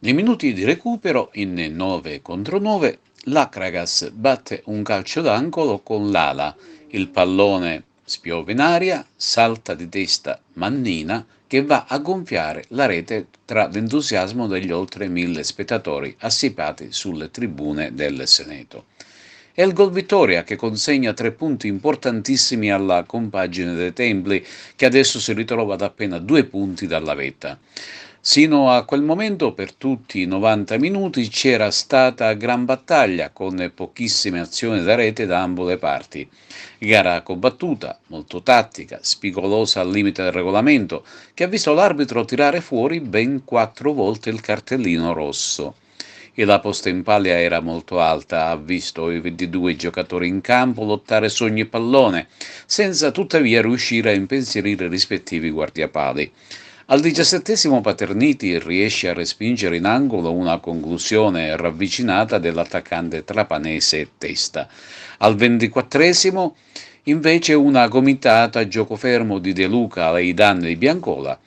Nei minuti di recupero, in 9 contro 9, l'Akragas batte un calcio d'angolo con l'ala. Il pallone spiove in aria, salta di testa Mannina che va a gonfiare la rete tra l'entusiasmo degli oltre 1000 spettatori assiepati sulle tribune del Seneto. È il gol vittoria che consegna 3 punti importantissimi alla compagine dei Templi, che adesso si ritrova ad appena 2 punti dalla vetta. Sino a quel momento, per tutti i 90 minuti, c'era stata gran battaglia, con pochissime azioni da rete da ambo le parti. Gara combattuta, molto tattica, spigolosa al limite del regolamento, che ha visto l'arbitro tirare fuori ben 4 volte il cartellino rosso. E la posta in pallia era molto alta, ha visto i 22 giocatori in campo lottare su ogni pallone, senza tuttavia riuscire a impensierire i rispettivi guardiapali. Al 17° Paterniti riesce a respingere in angolo una conclusione ravvicinata dell'attaccante trapanese Testa. Al 24° invece una gomitata a gioco fermo di De Luca ai danni di Biancola,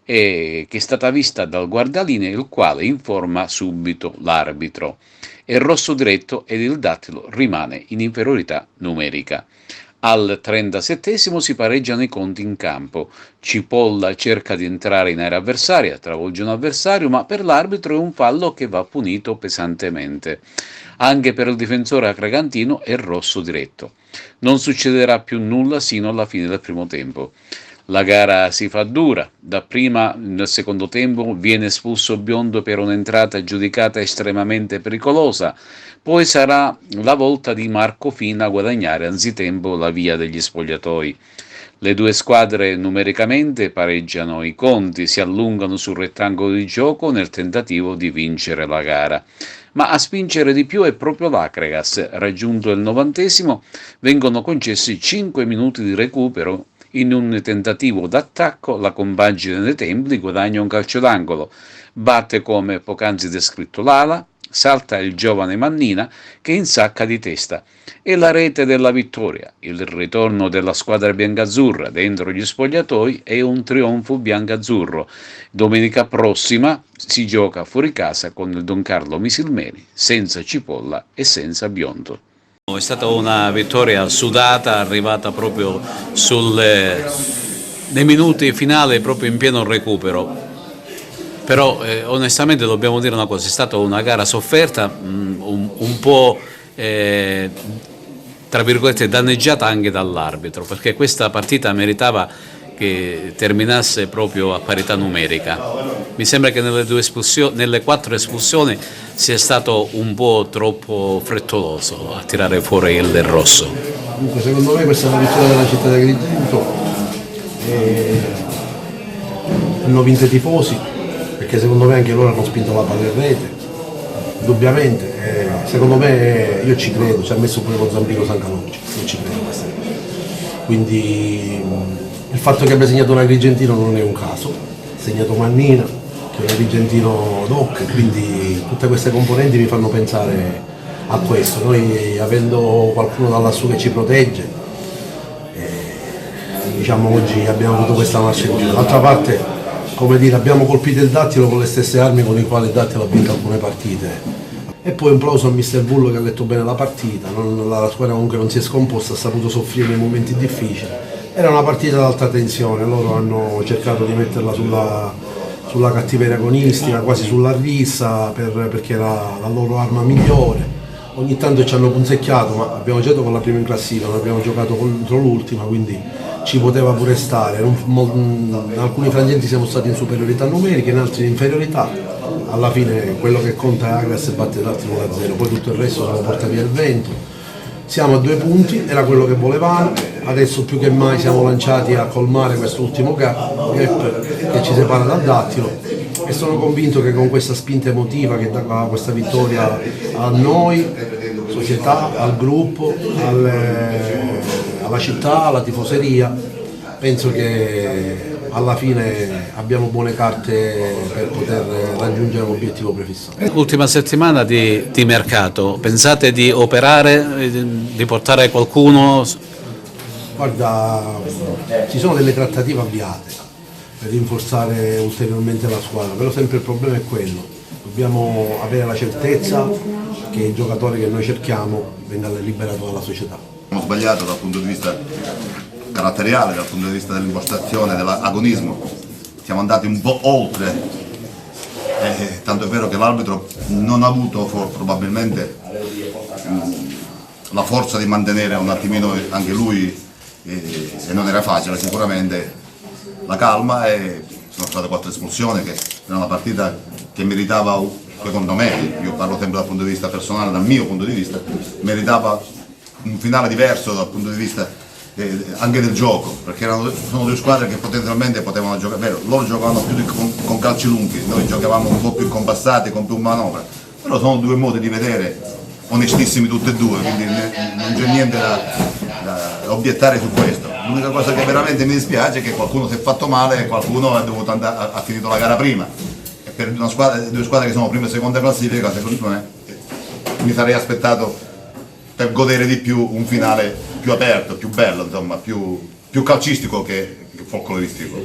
che è stata vista dal guardalinee, il quale informa subito l'arbitro. È rosso diretto ed il Dattilo rimane in inferiorità numerica. Al 37° si pareggiano i conti in campo. Cipolla cerca di entrare in area avversaria, travolge un avversario, ma per l'arbitro è un fallo che va punito pesantemente. Anche per il difensore acragantino è rosso diretto. Non succederà più nulla sino alla fine del primo tempo. La gara si fa dura, dapprima nel secondo tempo viene espulso Biondo per un'entrata giudicata estremamente pericolosa, poi sarà la volta di Marco Fina a guadagnare anzitempo la via degli spogliatoi. Le due squadre numericamente pareggiano i conti, si allungano sul rettangolo di gioco nel tentativo di vincere la gara. Ma a spingere di più è proprio l'Akragas. Raggiunto il 90°, vengono concessi 5 minuti di recupero. In un tentativo d'attacco la compagine dei Templi guadagna un calcio d'angolo, batte come poc'anzi descritto l'ala, salta il giovane Mannina che insacca di testa e la rete della vittoria. Il ritorno della squadra biancazzurra dentro gli spogliatoi è un trionfo biancazzurro. Domenica prossima si gioca fuori casa con il Don Carlo Misilmeri, senza Cipolla e senza Biondo. È stata una vittoria sudata, arrivata proprio nei minuti finali, proprio in pieno recupero. Però onestamente dobbiamo dire una cosa, è stata una gara sofferta, un po' tra virgolette danneggiata anche dall'arbitro, perché questa partita meritava che terminasse proprio a parità numerica. Mi sembra che nelle 4 espulsioni sia stato un po' troppo frettoloso a tirare fuori il rosso. Comunque secondo me questa è una vittoria della città di Agrigento, hanno vinto i tifosi, perché secondo me anche loro hanno spinto la palla in rete, indubbiamente. Secondo me, io ci credo, ci ha messo pure lo Zampino Sancaloci, io ci credo questa cosa. Quindi il fatto che abbia segnato un agrigentino non è un caso, ha segnato Mannina, che è un agrigentino doc, quindi tutte queste componenti mi fanno pensare a questo. Noi avendo qualcuno da lassù che ci protegge, diciamo oggi abbiamo avuto questa marcia in più. D'altra parte, come dire, abbiamo colpito il Dattilo con le stesse armi con le quali il Dattilo ha vinto alcune partite. E poi un plauso a Mister Bullo che ha letto bene la partita, la squadra comunque non si è scomposta, ha saputo soffrire nei momenti difficili. Era una partita ad alta tensione, loro hanno cercato di metterla sulla cattiveria agonistica, quasi sulla rissa, perché era la loro arma migliore. Ogni tanto ci hanno punzecchiato, ma abbiamo giocato con la prima in classifica, non abbiamo giocato contro l'ultima, quindi ci poteva pure stare. In alcuni frangenti siamo stati in superiorità numerica, in altri in inferiorità. Alla fine quello che conta è Agras e batte l'Attilo 1-0, poi tutto il resto se lo porta via il vento. Siamo a 2 punti, era quello che volevamo, adesso più che mai siamo lanciati a colmare quest'ultimo gap che ci separa dal Dattilo, e sono convinto che con questa spinta emotiva che dà questa vittoria a noi, società, al gruppo, alla città, alla tifoseria, penso che alla fine abbiamo buone carte per poter raggiungere l'obiettivo prefissato. Ultima settimana di mercato, pensate di operare, di portare qualcuno? Guarda, ci sono delle trattative avviate per rinforzare ulteriormente la squadra, però sempre il problema è quello, dobbiamo avere la certezza che il giocatore che noi cerchiamo venga liberato dalla società. Abbiamo sbagliato dal punto di vista caratteriale, dal punto di vista dell'impostazione, dell'agonismo, siamo andati un po' oltre, tanto è vero che l'arbitro non ha avuto probabilmente la forza di mantenere un attimino anche lui, e non era facile sicuramente, la calma, e sono state 4 espulsioni, che era una partita che meritava, secondo me, io parlo sempre dal punto di vista personale, dal mio punto di vista, meritava un finale diverso dal punto di vista anche del gioco, perché sono due squadre che potenzialmente potevano giocare, vero, loro giocavano più con calci lunghi, noi giocavamo un po' più compassati, con più manovra, però sono due modi di vedere onestissimi tutti e due, quindi non c'è niente da obiettare su questo. L'unica cosa che veramente mi dispiace è che qualcuno si è fatto male e qualcuno è dovuto andare, ha finito la gara prima, e per due squadre che sono prima e seconda classifica, secondo me mi sarei aspettato, per godere di più, un finale più aperto, più bello, insomma, più calcistico che folcloristico.